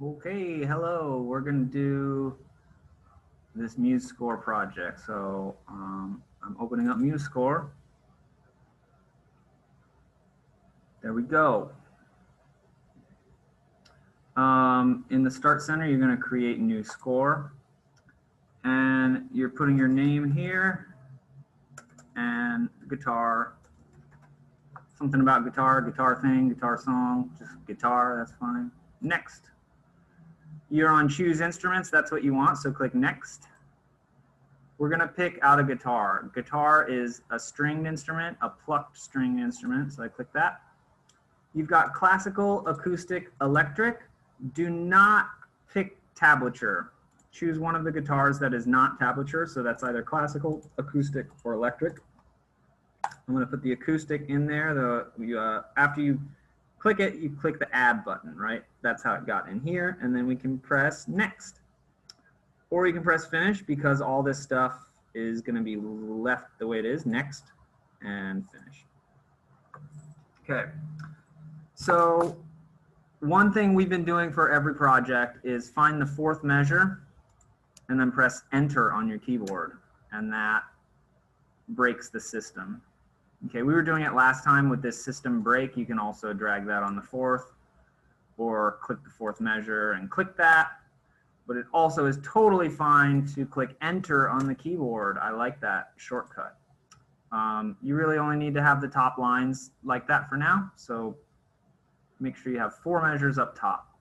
Okay, hello. We're going to do this Musescore project. So I'm opening up Musescore. There we go. In the Start Center, you're going to create a new score. And you're putting your name here and guitar. Something about guitar, guitar thing, guitar song, just guitar, that's fine. Next. You're on Choose Instruments, that's what you want, so click Next. We're going to pick out a guitar. Guitar is a stringed instrument, a plucked stringed instrument, so I click that. You've got classical, acoustic, electric. Do not pick tablature. Choose one of the guitars that is not tablature, so that's either classical, acoustic, or electric. I'm going to put the acoustic in there. After you click it, you click the Add button, right? That's how it got in here, and then we can press Next. Or you can press Finish because all this stuff is going to be left the way it is. Next, and Finish. Okay. So one thing we've been doing for every project is find the fourth measure and then press Enter on your keyboard, and that breaks the system. Okay, we were doing it last time with this system break. You can also drag that on the fourth or click the fourth measure and click that. But it also is totally fine to click Enter on the keyboard. I like that shortcut. You really only need to have the top lines like that for now. So make sure you have 4 measures up top.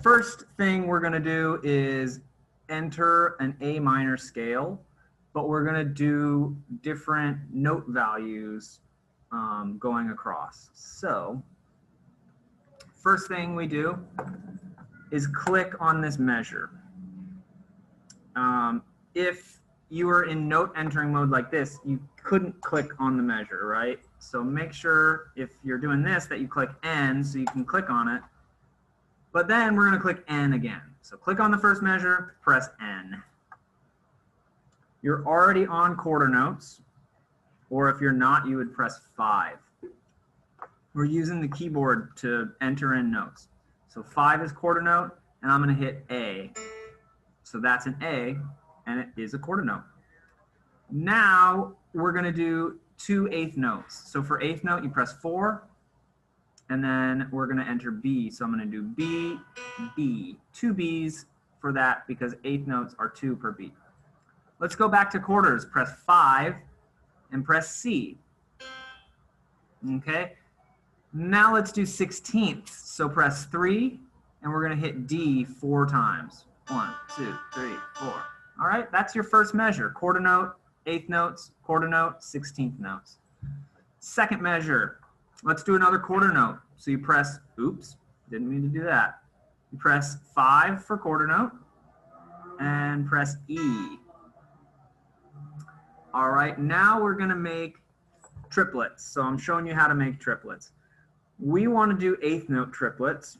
First thing we're going to do is enter an A minor scale, but we're going to do different note values going across. So first thing we do is click on this measure. If you were in note entering mode like this, you couldn't click on the measure, right? So make sure if you're doing this that you click N so you can click on it. But then we're going to click N again. So click on the first measure, press N. You're already on quarter notes, or if you're not, you would press 5. We're using the keyboard to enter in notes. So 5 is quarter note, and I'm going to hit A. So that's an A, and it is a quarter note. Now we're going to do 2 eighth notes. So for eighth note, you press 4, and then we're going to enter B. So I'm going to do B, B. 2 Bs for that because eighth notes are 2 per beat. Let's go back to quarters. Press 5 and press C. Okay. Now let's do 16ths. So press 3, and we're going to hit D 4 times. 1, 2, 3, 4. All right, that's your first measure. Quarter note, eighth notes, quarter note, 16th notes. Second measure, let's do another quarter note. So you press, oops, didn't mean to do that. You press 5 for quarter note and press E. All right, now we're going to make triplets. So I'm showing you how to make triplets. We want to do eighth note triplets.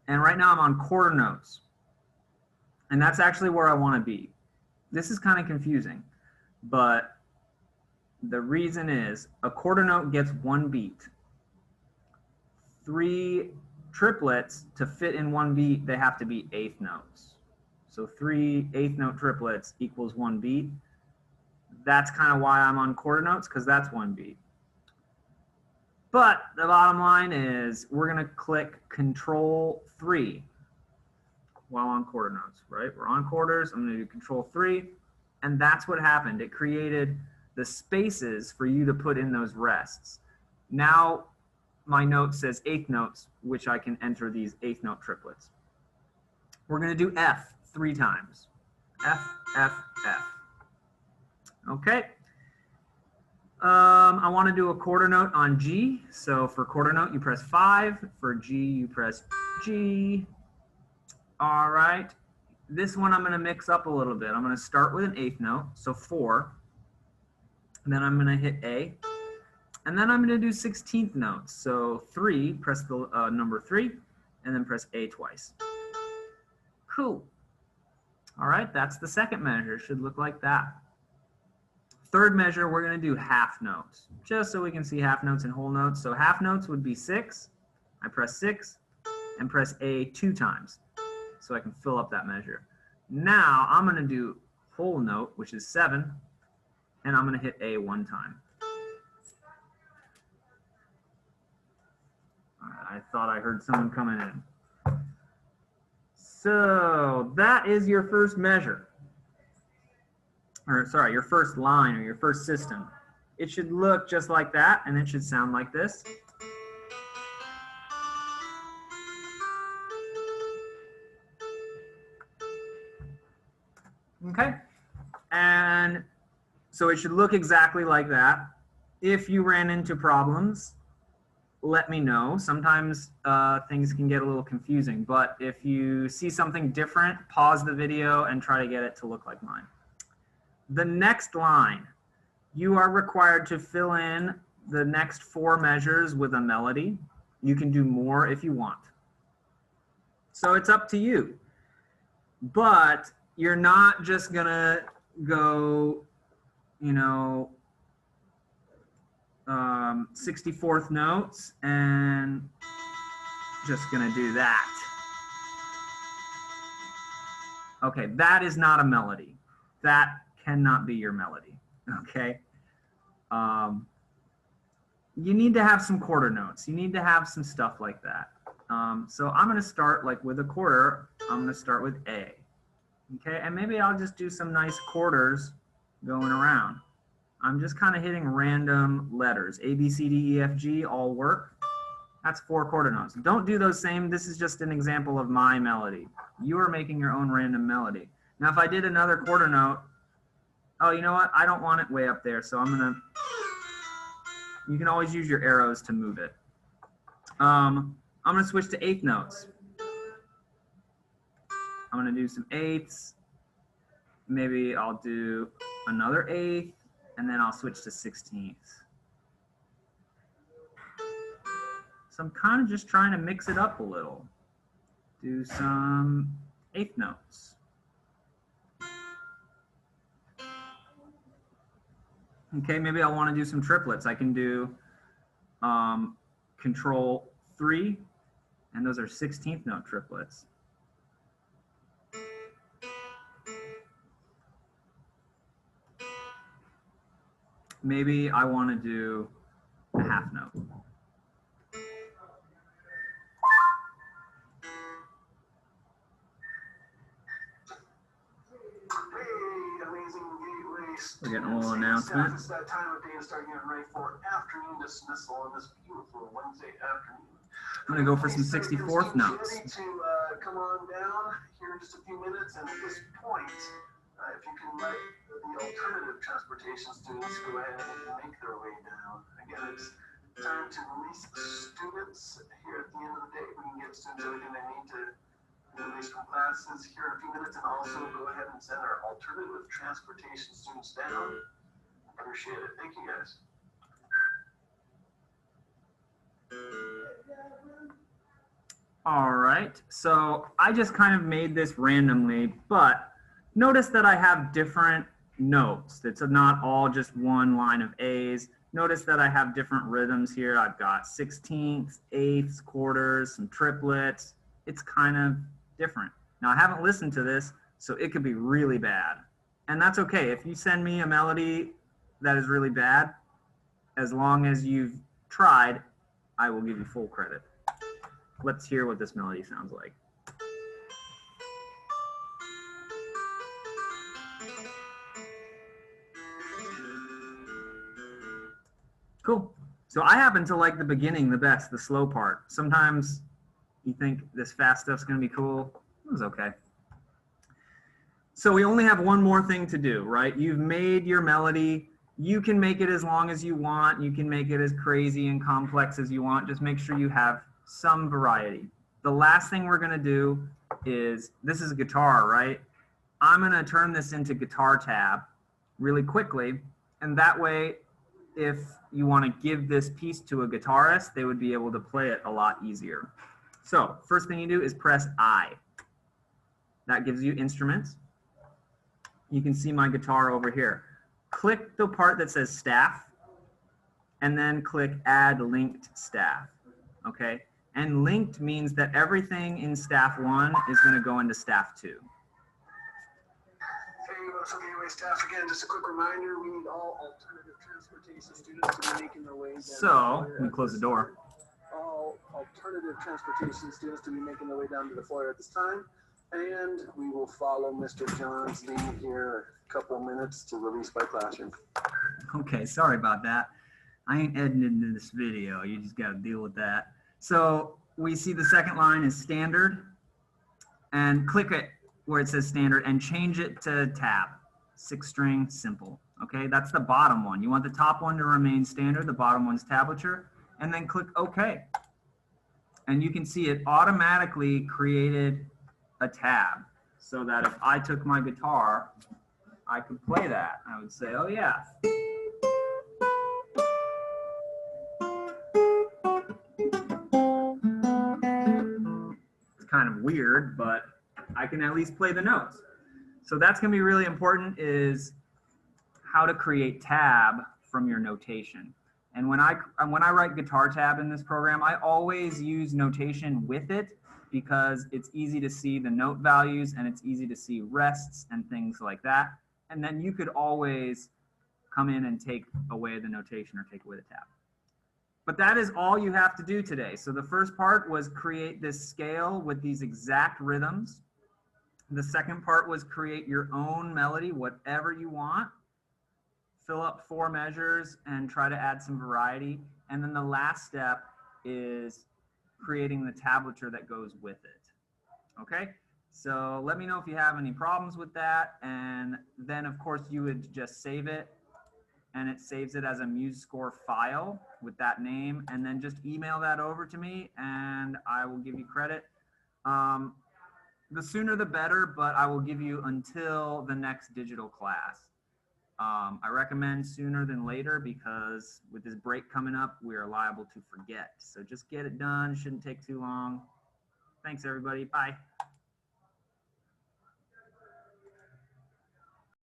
And right now I'm on quarter notes. And that's actually where I want to be. This is kind of confusing, but the reason is a quarter note gets 1 beat. 3 triplets, to fit in 1 beat, they have to be eighth notes. So 3 eighth note triplets equals 1 beat. That's kind of why I'm on quarter notes, because that's 1 beat. But the bottom line is we're going to click Control 3 while on quarter notes, right? We're on quarters. I'm going to do Control 3, and that's what happened. It created the spaces for you to put in those rests. Now my note says eighth notes, which I can enter these eighth note triplets. We're going to do F 3 times. F, F, F. Okay. I want to do a quarter note on G. So for quarter note, you press 5. For G, you press G. All right. This one I'm going to mix up a little bit. I'm going to start with an eighth note, so 4. And then I'm going to hit A. And then I'm going to do 16th notes. So 3, press the number 3, and then press A twice. Cool. All right, that's the second measure. It should look like that. Third measure, we're going to do half notes, just so we can see half notes and whole notes. So half notes would be 6. I press 6, and press A 2 times so I can fill up that measure. Now I'm going to do whole note, which is 7, and I'm going to hit A 1 time. All right, I thought I heard someone coming in. So that is your first measure. Or sorry, your first line or your first system. It should look just like that, and it should sound like this. Okay, and so it should look exactly like that. If you ran into problems, let me know. Sometimes things can get a little confusing, but if you see something different, pause the video and try to get it to look like mine. The next line, you are required to fill in the next 4 measures with a melody. You can do more if you want. So it's up to you. But you're not just gonna go, 64th notes and just gonna do that. Okay, that is not a melody. That cannot be your melody, okay? You need to have some quarter notes. You need to have some stuff like that. So I'm gonna start like with a quarter. I'm gonna start with A, okay? And maybe I'll just do some nice quarters going around. I'm just kind of hitting random letters. A, B, C, D, E, F, G all work. That's 4 quarter notes. Don't do those same. This is just an example of my melody. You are making your own random melody. Now, if I did another quarter note, oh, you know what? I don't want it way up there, so I'm going to, you can always use your arrows to move it. I'm going to switch to 8th notes. I'm going to do some 8ths. Maybe I'll do another 8th. And then I'll switch to 16th. So I'm kind of just trying to mix it up a little. Do some 8th notes. Okay, maybe I want to do some triplets. I can do Control 3, and those are 16th note triplets. Maybe I want to do a half note. We're getting a little announcement. It's that time of day to start getting ready for afternoon dismissal on this beautiful Wednesday afternoon. I'm going to go for some 64th notes. Ready to come on down here in just a few minutes, and at this point, if you can let the alternative transportation students go ahead and make their way down. Again, it's time to release the students here at the end of the day. We can get students everything they need to release from classes here in a few minutes, and also go ahead and send our alternative transportation students down. Appreciate it. Thank you, guys. All right, so I just kind of made this randomly, but notice that I have different notes. It's not all just one line of A's. Notice that I have different rhythms here. I've got 16ths, 8ths, quarters, some triplets. It's kind of different. Now, I haven't listened to this, so it could be really bad. And that's okay. If you send me a melody that is really bad, as long as you've tried, I will give you full credit. Let's hear what this melody sounds like. Cool. So I happen to like the beginning the best, the slow part. Sometimes you think this fast stuff's going to be cool. It was okay. So we only have one more thing to do, right? You've made your melody. You can make it as long as you want. You can make it as crazy and complex as you want. Just make sure you have some variety. The last thing we're going to do is, this is a guitar, right? I'm going to turn this into guitar tab really quickly, and that way, if you want to give this piece to a guitarist, they would be able to play it a lot easier. So first thing you do is press I. That gives you instruments. You can see my guitar over here. Click the part that says staff, and then click add linked staff. Okay. And linked means that everything in staff 1 is going to go into staff 2. So anyway, staff, again, just a quick reminder, we need all alternative transportation students to be making their way down. So, let me close the door. All alternative transportation students to be making their way down to the foyer at this time. And we will follow Mr. John's lead here a couple of minutes to release by classroom. Okay, sorry about that. I ain't editing this video. You just got to deal with that. So we see the second line is standard, and click it where it says standard and change it to tab, 6-string simple. Okay, that's the bottom one. You want the top one to remain standard, the bottom one's tablature, and then click OK. And you can see it automatically created a tab so that if I took my guitar, I could play that. I would say, oh yeah. It's kind of weird, but I can at least play the notes. So that's going to be really important, is how to create tab from your notation. And when I write guitar tab in this program, I always use notation with it because it's easy to see the note values and it's easy to see rests and things like that. And then you could always come in and take away the notation or take away the tab. But that is all you have to do today. So the first part was create this scale with these exact rhythms. The second part was create your own melody, whatever you want. Fill up 4 measures and try to add some variety. And then the last step is creating the tablature that goes with it. Okay? So let me know if you have any problems with that. And then, of course, you would just save it. And it saves it as a Musescore file with that name. And then just email that over to me and I will give you credit. The sooner the better, but I will give you until the next digital class. I recommend sooner than later because with this break coming up, we are liable to forget. So just get it done. Shouldn't take too long. Thanks, everybody. Bye.